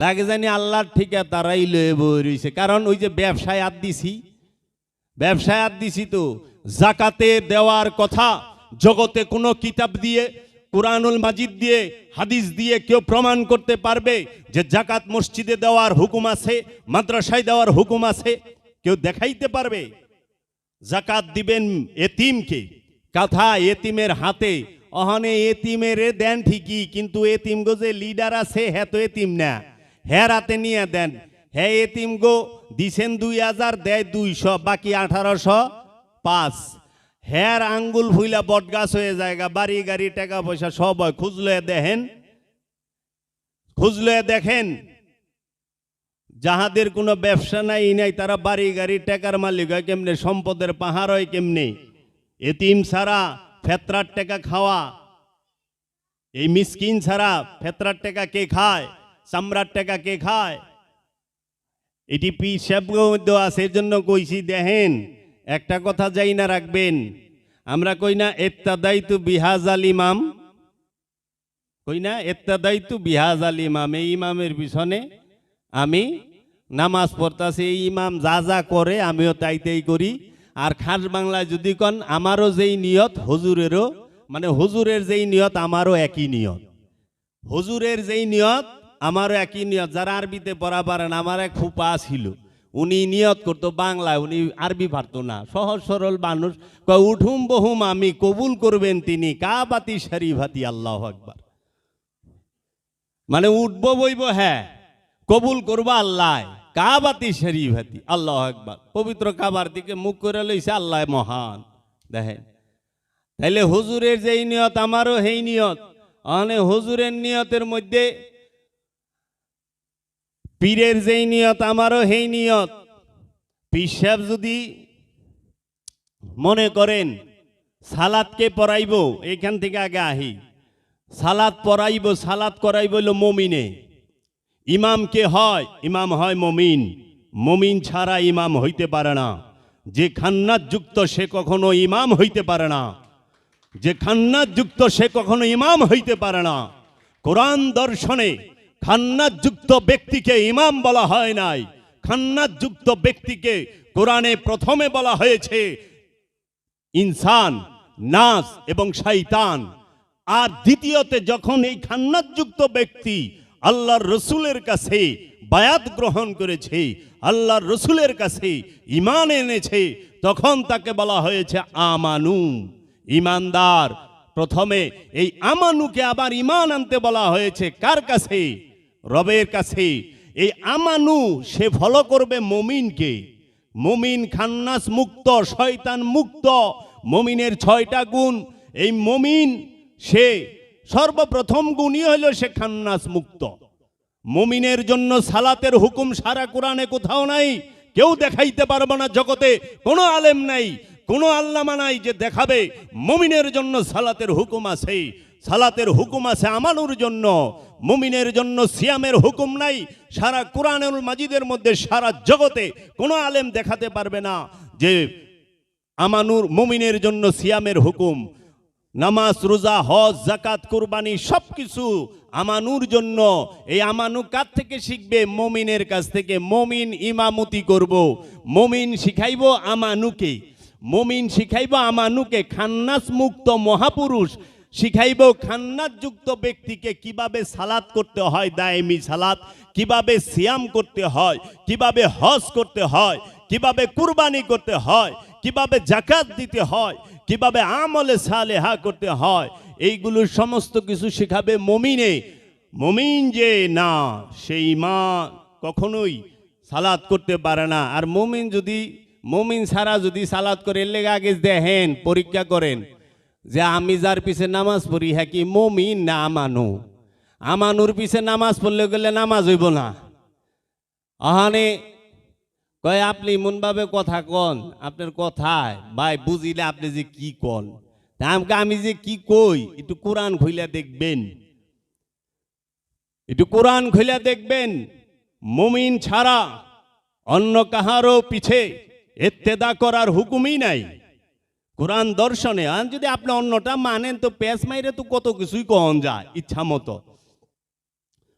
তাকে জানি আল্লাহর ঠিকা তারাই লয়ে বই রয়েছে। কারণ ওই যে ব্যবসায় হাত দিছি তো জাকাতে দেওয়ার কথা জগতে কোনো কিতাব দিয়ে, কুরআনুল মাজিদ দিয়ে, হাদিস দিয়ে কেউ প্রমাণ করতে পারবে যে জাকাত মসজিদে দেওয়ার হুকুম আছে, মাদ্রাসায় দেওয়ার হুকুম আছে? কেউ দেখাইতে পারবে? জাকাত দিবেন এতিমকে, কথা এতিমের হাতে। অহনে এতিমের দেন ঠিকই, কিন্তু এতিম গো যে লিডার আছে হ্যাঁ তো এতিম না, হ্যাঁ রাতে নিয়ে দেন। হ্যাঁ এতিম গো দিছেন 2000, দেয় 200, বাকি 1805। হ্যাঁ আঙ্গুল ফুইলা বটগাছ হয়ে জায়গা, বাড়ি গাড়ি টাকা পয়সা সব হয়। খুঁজলে দেখেন যাহাদের কোনো ব্যবসা নাই তারা বাড়ি গাড়ি টাকার মালিক হয় কেমনে, সম্পদের পাহাড় হয় কেমনে? এতিম ছাড়া ফেতরার টাকা খাওয়া, এই মিসকিন ছাড়া ফেতরার টাকা কে খায়? চামড়ার টাকা কে খায়? এটি পিসাবের মধ্যে আছে। এর জন্য কইছি, দেখেন একটা কথা যাই না রাখবেন। আমরা কই না ইত্তাদাইতু বিহাজাল ইমাম, কই না ইত্তাদাইতু বিহাজাল ইমাম, এই ইমামের পিছনে আমি নামাজ পড়তাছি, এই ইমাম যা যা করে আমিও তাই করি। আর খাস বাংলায় যদি কন, আমারও যেই নিয়ত হুজুরেরও, মানে হুজুরের যেই নিয়ত আমারও একই নিয়ত, হুজুরের যেই নিয়ত আমারও একই নিয়ত। যারা আরবিতে পড়া পারেন, আমার এক ফুপা ছিল, উনি নিয়ত করতো বাংলায়, উনি আরবি পারতো না, সহজ সরল মানুষ। কয় উঠুম বহুম আমি, কবুল করবেন তিনি, কাবাতি শরীফাতি, আল্লাহু আকবার। মানে উঠবো বইব হ্যাঁ, কবুল করবো আল্লাহ, কাবাতি শরীফাতি, আল্লাহু আকবার। পবিত্র কাবার দিকে মুখ করে লইছে, আল্লাহ মহান। দেখেন তাইলে হুজুরের যেই নিয়ত আমারও সেই নিয়ত। মানে হুজুরের নিয়তের মধ্যে পীরের যেই নিয়ত আমারও সেই নিয়ত। পীর সাহেব যদি মনে করেন সালাদকে পড়াইব, এখান থেকে আগে আহি, সালাদ পড়াইব, সালাদ করাইব হইল মমিনে। ইমাম কে হয়? ইমাম হয় মমিন। মমিন ছাড়া ইমাম হইতে পারে না। যে খান্নাত যুক্ত সে কখনো ইমাম হইতে পারে না, যে খান্নাত যুক্ত সে কখনো ইমাম হইতে পারে না। কোরআন দর্শনে খান্নাত যুক্ত ব্যক্তিকে ইমাম বলা হয় নাই। খান্নাত যুক্ত ব্যক্তিকে কোরআনে প্রথমে বলা হয়েছে ইনসান, নাস এবং শয়তান। আর দ্বিতীয়তে যখন এই খান্নাত যুক্ত ব্যক্তি আল্লাহর রসুলের কাছে বায়াত গ্রহণ করেছে, আল্লাহর রসুলের কাছে ঈমান এনেছে, তখন তাকে বলা হয়েছে আমানু, ঈমানদার। প্রথমে এই আমানুকে আবার ঈমান আনতে বলা হয়েছে কার কাছে? রবের কাছে। এই আমানু সে ফলো করবে মুমিনকে। মুমিন খান্নাস মুক্ত, শয়তান মুক্ত। মুমিনের 6টা গুণ। এই মুমিন সে সর্বপ্রথম গুণই হলো সে খান্নাস মুক্ত। মুমিনের জন্য সালাতের হুকুম সারা কোরআনে কোথাও নাই। কেউ দেখাইতে পারবে না, জগতে কোনো আলেম নাই, কোনো আল্লামা নাই যে দেখাবে মুমিনের জন্য সালাতের হুকুম আছে। সালাতের হুকুম আছে আমানুর জন্য, মুমিনের জন্য সিয়ামের হুকুম নাই। সারা কোরআনুল মাজিদের মধ্যে সারা জগতে কোনো আলেম দেখাতে পারবে না যে আমানুর মুমিনের জন্য সিয়ামের হুকুম। নামাজ, রোজা, হজ, যাকাত, কুরবানি সবকিছু আমানুর জন্য। এই আমানু কার থেকে শিখবে? মুমিনের কাছ থেকে। মুমিন ইমামতি করব, মুমিন শিখাইব আমানুকে, মুমিন শিখাইব আমানুকে। খান্নাস মুক্ত মহাপুরুষ শিখাইব খান্নাত যুক্ত ব্যক্তিকে কিভাবে সালাত করতে হয়, দায়েমি সালাত, কিভাবে সিয়াম করতে হয়, কিভাবে হজ করতে হয়, কিভাবে কুরবানি করতে হয়, কিভাবে যাকাত দিতে হয়, কিভাবে আমলে সালেহা করতে হয়। এইগুলোর সমস্ত কিছু শিখাবে মুমিনে। মুমিন যে না, সেই ঈমান কখনোই সালাত করতে পারে না। আর মুমিন ছাড়া যদি সালাত করে, এর লেগে আগে দেখেন, পরীক্ষা করেন যে আমি যার পিছে নামাজ পড়ি হ্যাঁ কি মুমিন না আমানু। আমানুর পিছে নামাজ পড়লে গেলে নামাজ হইব না। আহানে কয় আপনি এমনভাবে কথা কন, আপনার কথায় ভাই বুঝিলে আপনি যে কি কন, আমাকে আমি যে কি কই একটু কোরআন খুইলা দেখবেন, একটু কোরআন খুইলা দেখবেন। মুমিন ছাড়া অন্য কাহারও পিছে ইত্তেদা করার হুকুমই নাই কোরআন দর্শনে। আর যদি আপনি অন্যটা মানেন তো পেঁচ মাইরে তো কত কিছুই কন যায় ইচ্ছা মতো।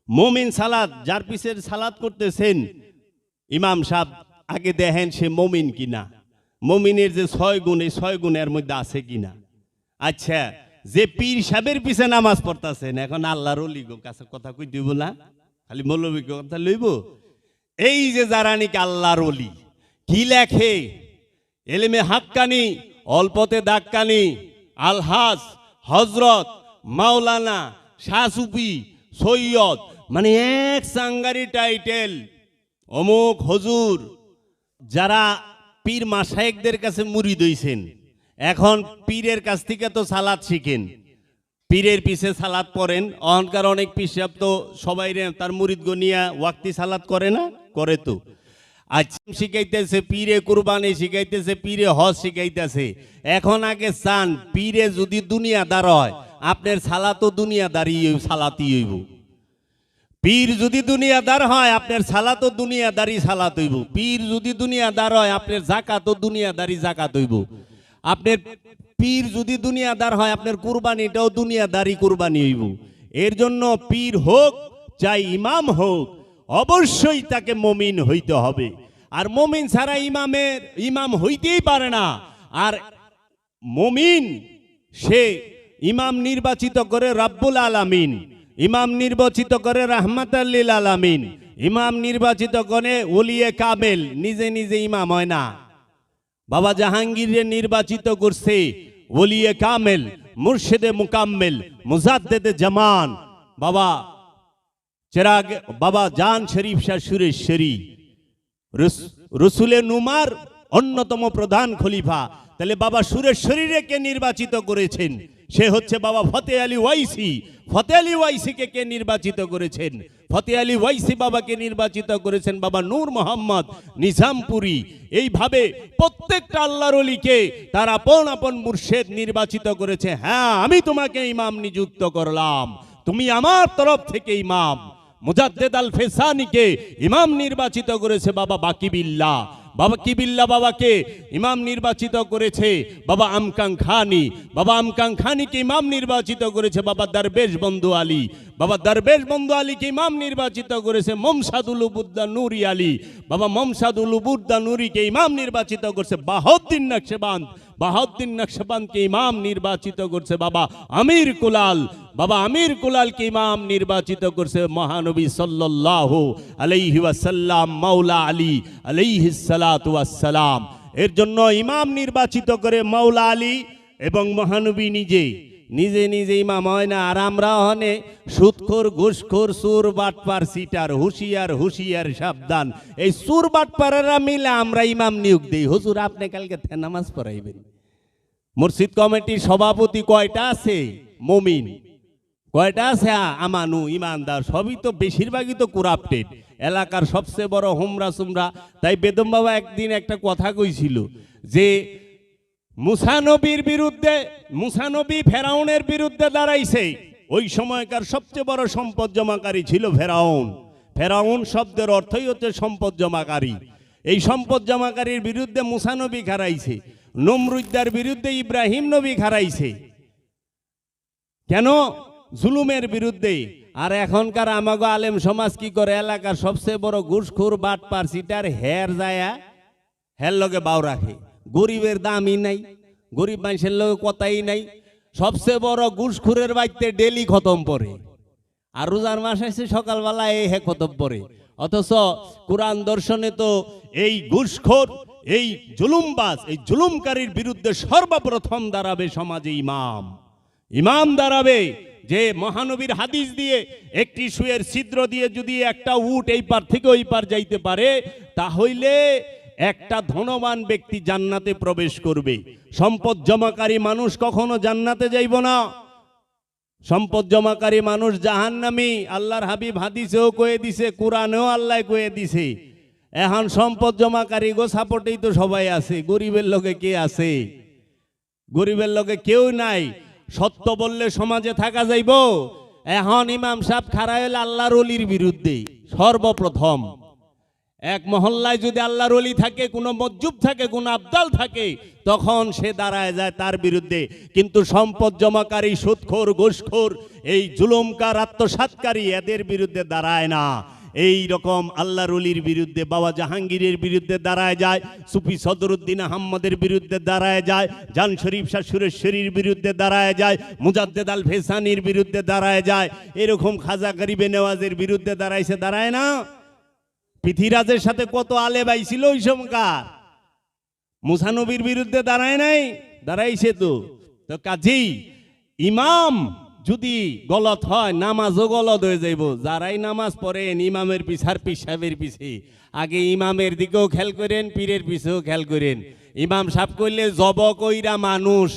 মুমিন সালাত, যার পিছের সালাত করতেছেন ইমাম সাহেব, আগে দেখেন সে মুমিন কিনা, মুমিনের যে 6 গুণ, এই 6 গুণের মধ্যে আছে কিনা। আচ্ছা, যে পীর সাহেবের পিছে নামাজ পড়তেছেন, এখন আল্লাহর ওলি গো কাছে কথা কই দিব না, খালি মৌলবী কথা লইব। এই যে যারা নাকি আল্লাহর ওলি, কি লেখে এলেমে হাক্কানি, অল্পতে দাক্কানি, আলহাজ, হজরত, মাওলানা, শাহসুফি, সৈয়দ, মানে এক সাঙ্গারি টাইটেল, অমুক হজুর। যারা পীর মাশায়েখদের কাছে মুরিদ হইছেন, এখন পীরের কাছ থেকে তো সালাত শিখেন, পীরের পিছে সালাত পড়েন। অহংকার অনেক পীর সাহেব তো সবাই তার মুরিদ গনিয়া ওয়াক্তি সালাত করে না, করে তো। আচ্ছা, শিখাইতেছে পীরে কুরবানি, শিখাইতেছে পীরে হজ শিখাইতেছে। এখন আগে চান পীরে যদি দুনিয়াদার হয়, আপনার সালাতও দুনিয়াদারি সালাতি হইব। পীর যদি দুনিয়াদার হয়, আপনার সালাতও দুনিয়াদারি সালাত হইব। পীর যদি দুনিয়াদার হয়, আপনার জাকাতও দুনিয়াদারি জাকাত হইব। আপনার পীর যদি দুনিয়াদার হয়, আপনার কুরবানিটাও দুনিয়াদারি কুরবানি হইব। এর জন্য পীর হোক চাই ইমাম হোক, অবশ্যই তাকে মুমিন হইতে হবে। আর মুমিন ছাড়া ইমাম হইতেই পারে না। আর মুমিন সে ইমাম নির্বাচিত করে রব্বুল আলামিন, ইমাম নির্বাচিত করে রাহমাতাল লিল আলামিন, ইমাম নির্বাচিত করে ওলিয়ে কামেল। নিজে নিজে ইমাম হয় না। বাবা জাহাঙ্গীরের নির্বাচিত করছে ওলিয়ে কামেল, মুর্শিদে মুকাম্মেল, মুজাদ্দেদে জামান, বাবা চেরাগ, বাবা জান শরীফ শাহ সুরেশ্বরী, রসুলে নুমার অন্যতম প্রধান খলিফা। তাহলে বাবা সুরেশ্বরীরে কে নির্বাচিত করেছেন? সে হচ্ছে বাবা ফতে আলী ওয়াইসি। ফতে আলী ওয়াইসিকে কে নির্বাচিত করেছেন? ফতে আলী ওয়াইসি বাবাকে নির্বাচিত করেছেন বাবা নূর মোহাম্মদ নিজামপুরি। এইভাবে প্রত্যেকটা আল্লাহর ওলিকে তার আপন আপন মুর্শেদ নির্বাচিত করেছে। হ্যাঁ, আমি তোমাকে ইমাম নিযুক্ত করলাম, তুমি আমার তরফ থেকে ইমাম। মুজাদ্দেদ আল ফেসানিকে ইমাম নির্বাচিত করেছে বাবা বাকিবিল্লাহ। বাবা কিবিল্লা বাবাকে ইমাম নির্বাচিত করেছে বাবা আমকাং খানি। বাবা আমকাং খানিকে ইমাম নির্বাচিত করেছে বাবা দরবেশ বন্ধু আলী। বাবা দরবেশ বন্ধু আলীকে ইমাম নির্বাচিত করেছে মমসাদুল উবুদ্দা নুরি আলী। বাবা মমসাদুল উবুদ্দা নুরিকে ইমাম নির্বাচিত করছে বাহাউদ্দিন নকশবন্দ। বাহাউদ্দিন নকশবন্দকে ইমাম নির্বাচিত করছে বাবা আমির কুলাল। বাবা আমির কুলালকে ইমাম নির্বাচিত করছে মহানবী সাল্লাল্লাহু আলাইহি ওয়াসাল্লাম, মাওলা আলী আলাইহিস সালাতু ওয়াস সালাম। এর জন্য ইমাম নির্বাচিত করে মাওলা আলী এবং মহানবী নিজে নিজে নিজে ইমাম হয় না। আর আমরা হনে সুদখোর, ঘুষখোর, সুর, বাটপার, সিটার, হুঁশিয়ার হুঁশিয়ার সাবধান। এই সুর বাটপারেরা মিলে আমরা ইমাম নিয়োগ দিই। হুজুর আপনি কালকে নামাজ পড়াইবেন। মসজিদ কমিটির সভাপতি কয়টা আছে? মুমিন। কয়টা আছে? আমানু, ইমানদার। সবই তো বেশিরভাগই তো কুরাপ্টেড। এলাকার সবচেয়ে বড় হুমরা সুমরা। তাই বেদম বাবা একদিন একটা কথা কইছিল যে মুসা নবীর বিরুদ্ধে, মুসা নবী ফেরাউনের বিরুদ্ধে দাঁড়াইছে। ওই সময়কার সবচেয়ে বড় সম্পদ জমাকারী ছিল ফেরাউন। ফেরাউন শব্দের অর্থই হচ্ছে সম্পদ জমাকারী। এই সম্পদ জমাকারীর বিরুদ্ধে মুসা নবী খারাইছে। নমরুদ্দার বিরুদ্ধে ইব্রাহিম নবী খারাইছে। কেন? জুলুমের বিরুদ্ধে। আর এখনকার আমাগো আলেম সমাজ কি করে? এলাকার সবচেয়ে বড় ঘুষখোর, বাটপার, সিটার হের যায়া হের লগে বাউ রাখে। গরিবের দামই নাই, গরিব মানুষের লগে কথাই নাই। সবচেয়ে বড় ঘুষখোরের বাড়িতে ডেলি খতম পড়ে। আর রোজার মাস আছে সকালবেলা এই হে খতম পড়ে। অথচ কোরআন দর্শনে তো এই ঘুষখোর, এই জুলুমবাজ, এই জুলুমকারীর বিরুদ্ধে সর্বপ্রথম দাঁড়াবে সমাজে ইমাম। ইমাম দাঁড়াবে যে মহানবীর হাদিস দিয়ে একটি সুয়ের ছিদ্র দিয়ে যদি একটা উট এই পার থেকে ওই পার যাইতে পারে, তাহলে একটা ধনবান ব্যক্তি জান্নাতে প্রবেশ করবে। সম্পদ জমাকারী মানুষ কখনো জান্নাতে যাইব না। সম্পদ জমাকারী মানুষ জাহান্নামী। আল্লাহর হাবিব হাদিসেও কয়ে দিছে, কোরআনেও আল্লাহ কয়ে দিছে। এখন সম্পদ জমাকারী গো সাপোর্টেই তো সবাই আছে। গরিবের লোকে কে আছে? গরিবের লোকে কেউ নাই। সত্য বললে সমাজে থাকা যাইব। এখন ইমাম সাহেব খাড়া হইল আল্লাহর ওলির বিরুদ্ধে সর্বপ্রথম। এক মহল্লায় যদি আল্লাহর ওলি থাকে, কোনো মজ্জুব থাকে, কোনো আবদাল থাকে, তখন সে দাঁড়ায় যায় তার বিরুদ্ধে। কিন্তু সম্পদ জমাকারী, সুদখোর, ঘুষখোর, এই জুলুমকার, আত্মসাৎকারী, এদের বিরুদ্ধে দাঁড়ায় না। এই রকম আল্লাহর ওলির বিরুদ্ধে, বাবা জাহাঙ্গীরের বিরুদ্ধে দাঁড়ায় যায়, সুফি সদরুদ্দিন আহমদের বিরুদ্ধে দাঁড়ায় যায়, জান শরীফ শাহ সুরেশ্বরীর বিরুদ্ধে দাঁড়ায় যায়, মুজাদ্দেদ আল ফেসানির বিরুদ্ধে দাঁড়ায় যায়, এরকম খাজা গরিবে নেওয়াজের বিরুদ্ধে দাঁড়াইছে, দাঁড়ায় না? পৃথ্বীরাজের সাথে কত আলেম আইছিল ওই সময়কার, মুসা নবীর বিরুদ্ধে দাঁড়ায় নাই? দাঁড়াইছে তো। তো কাজেই ইমাম যদি গলত হয়, নামাজও গলত হয়ে যাইব। যারাই নামাজ পড়েন ইমামের পিছার পীর সাহেবের পিছে, আগে ইমামের দিকেও খেয়াল করেন, পীরের পিছেও খেয়াল করেন। ইমাম সাহেব কইলে জব কইরা মানুষ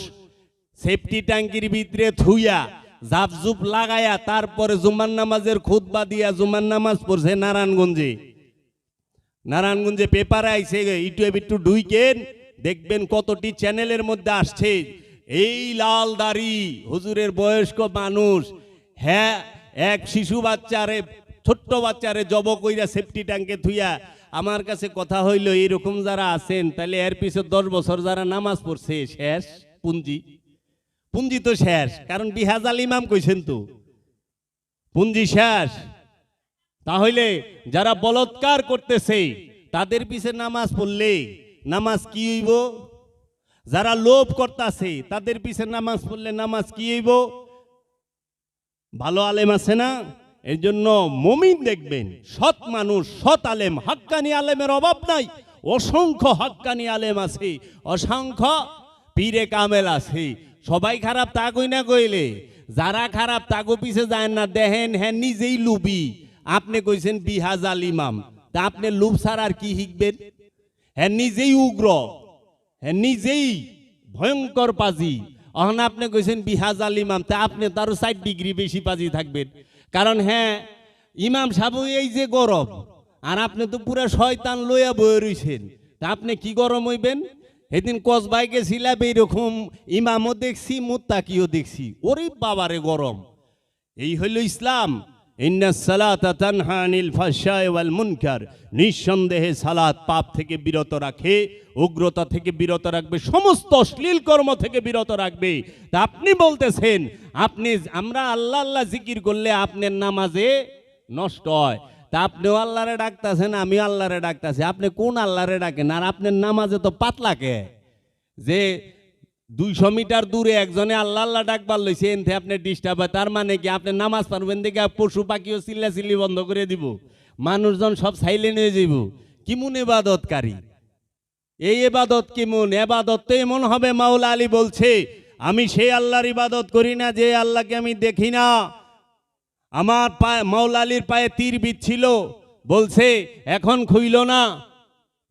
সেফটি ট্যাঙ্কির ভিতরে থুইয়া জাপজুপ লাগায়া তারপরে জুমার নামাজের খুতবা দিয়া জুমার নামাজ পড়ছে নারায়ণগঞ্জে। নারায়ণগঞ্জে পেপারে আইছে, ইউটিউব একটু ঢুইকেন, দেখবেন কতটি চ্যানেলের মধ্যে আসছে। এই লাল দাড়ি হুজুরের বয়স্ক মানুষ, হ্যাঁ, এক শিশু বাচ্চারে, ছোট্ট বাচ্চারে জব কইরা সেফটি ট্যাঙ্কে থুইয়া। আমার কাছে কথা হইল, এরকম যারা আছেন, তাহলে এর পিছনে 10 বছর যারা নামাজ পড়ছে, শেষ পুঞ্জি, পুঞ্জি তো শেষ। কারণ বিহাজাল ইমাম কইছেন তো, পুঞ্জি শেষ। তাহলে যারা বলৎকার করতেছে তাদের পিছে নামাজ পড়লে নামাজ কি হইব? যারা লোভ করতেছে তাদের পিছে নামাজ পড়লে নামাজ কি হইব? ভালো আলেম আছে না? এই জন্য মুমিন দেখবেন, সৎ মানুষ, সৎ আলেম, হাক্কানি আলেমের অভাব নাই। অসংখ্য হাক্কানি আলেম আছে, অসংখ্য পীরে কামেল আছে। সবাই খারাপ তা কই না কইলে, যারা খারাপ তাগো পিছে যায় না। দেখেন, হ্যাঁ নিজেই লুবি। আপনি কইছেন বিহাজাল ইমাম, তা আপনি লুব ছাড়া আর কি শিখবেন? হ্যাঁ নিজেই উগ্র, হ্যাঁ নিজেই ভয়ঙ্কর পাজি। এখন আপনি কইছেন বিহাজাল ইমাম, তা আপনি তারও 4 ডিগ্রি বেশি পাজি থাকবেন। কারণ হ্যাঁ ইমাম সাহেব এই যে গরম, আর আপনি তো পুরা শয়তান লইয়া বয়ে রইছেন, তা আপনি কি গরম হইবেন? সেদিন কসবাই গেছিলাম, এইরকম ইমামও দেখছি, মুত্তাকিও দেখছি, ওরে বাবারে গরম। এই হইল ইসলাম। ইন্নাস সালাতা তানহা আনিল ফাহশাই ওয়াল মুনকার। নিঃসন্দেহে সালাত পাপ থেকে বিরত রাখে, উগ্রতা থেকে বিরত রাখবে, সমস্ত অশ্লীল কর্ম থেকে বিরত রাখবে। তা আপনি বলতেছেন আমরা আল্লাহ আল্লাহ জিকির করলে আপনার নামাজে নষ্ট হয়। তা আপনিও আল্লাহরে ডাকতেছেন, আমিও আল্লাহরে ডাকতেছি। আপনি কোন আল্লাহরে ডাকেন? আর আপনার নামাজে তো পাতলাকে, যে 200 মিটার দূরে একজনে আল্লাহ আল্লাহ ডাকবার লইছে, এনতে আপনি ডিস্টার্ব হয়। তার মানে কি আপনি নামাজ পড়বেন দেখে পশু পাখিও চিল্লাচিল্লি বন্ধ করে দিব, মানুষজন সব সাইলেন্ট হয়ে যাব? কিমুন এবাদতকারী? এই এবাদত কিমুন? এবাদত তো এমন হবে, মাওলা আলী বলছে, আমি সেই আল্লাহর ইবাদত করি না যে আল্লাহকে আমি দেখি না। আমার পায়ে, মাওলা আলীর পায়ে তীর বিচ্ছিল, বলছে এখন খুইল না,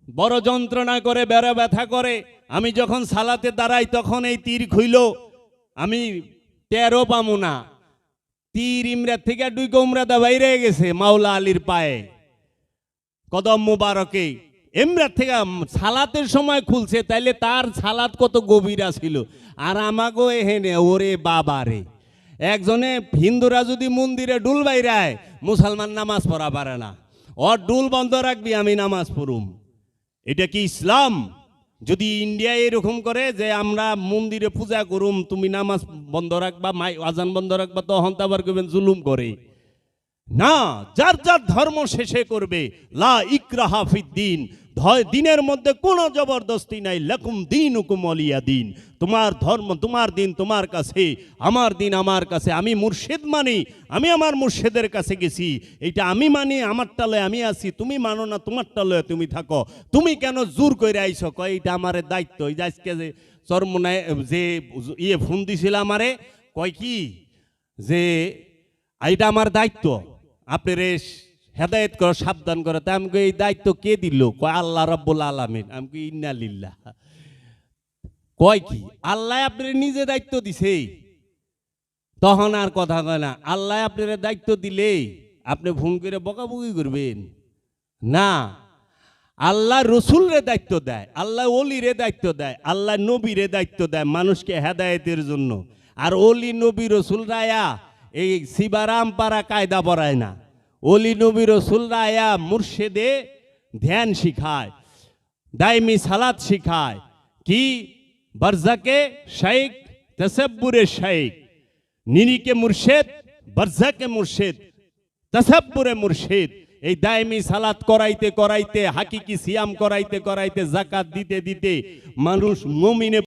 বড় যন্ত্রণা করে, বেড়া ব্যথা করে। আমি যখন সালাতে দাঁড়াই তখন এই তীর খুইল, আমি টেরও পামু না। তীর ইমরাত থেকে 2 কোমরাদা বাইরে গেছে মাওলা আলীর পায়ে, কদম মুবারকে। ইমরাত থেকে সালাতের সময় খুলছে, তাইলে তার সালাত কত গভীর ছিল। আর আমাগো এহেনে, ওরে বাবারে, একজনে হিন্দুরা যদি মন্দিরে ডুল বাইরায়, মুসলমান নামাজ পড়া পারে না। ওর ডুল বন্ধ রাখবি, আমি নামাজ পড়ুম। এটা কি ইসলাম? যদি ইন্ডিয়া এরকম করে যে আমরা মন্দিরে পূজা করুম, তুমি নামাজ বন্ধ রাখবা, আজান বন্ধ রাখবা, তখন তো আবার কইবেন জুলুম করে। না, যার যার ধর্ম শেষে করবে। লা ইকরাহা ফিদ্দিন, দিনের মধ্যে কোনো জবরদস্তি নাই। লাকুম দীনুকুম ওয়ালিয়া দিন, তোমার ধর্ম তোমার দিন তোমার কাছে, আমার দিন আমার কাছে। আমি মুর্শিদ মানি, আমি আমার মুর্শিদের কাছে গেছি, এটা আমি মানি, আমার টালয়ে আমি আছি, তুমি মানো না, তোমার টালয়ে তুমি থাকো। তুমি কেন জোর করে আইছো? কয় এটা আমার দায়িত্ব। এই যে আজকে যে চরমনায় যে ফোন দিছিল আমারে, কয় কি যে এটা আমার দায়িত্ব, আপনার হেদায়েত করে, সাবধান করে। তা আমাকে এই দায়িত্ব কে দিল? কয় আল্লাহ রাব্বুল আলামিন। আমাকে ইন্না লিল্লাহ। কয় কি আল্লাহ আপনার নিজে দায়িত্ব দিছে? তখন আর কথা কয় না। আল্লাহ আপনার দায়িত্ব দিলে আপনি ফোন করে বকাবকি করবেন না। আল্লাহ রসুলরে দায়িত্ব দেয়, আল্লাহ ওলিরে দায়িত্ব দেয়, আল্লাহ নবীরে দায়িত্ব দেয় মানুষকে হেদায়েতের জন্য। আর ওলি নবী রসুলরা এই শিবারাম পাড়া কায়দা পড়ায় না। ওলি নবী রসুলরা মুর্শেদে ধ্যান শিখায়, দাইমি সালাত শিখায়। কি? বরজাকে শেখ, তসব্বুরে শেখ। নিরিকে মুর্শেদ, বরজাকে মুর্শেদ, তসব্বুরে মুর্শেদ। এই দাইমি সালাত করাইতে করাইতে, হাকিকি সিয়াম করাইতে করাইতে, যাকাত দিতে দিতে মানুষ মুমিনে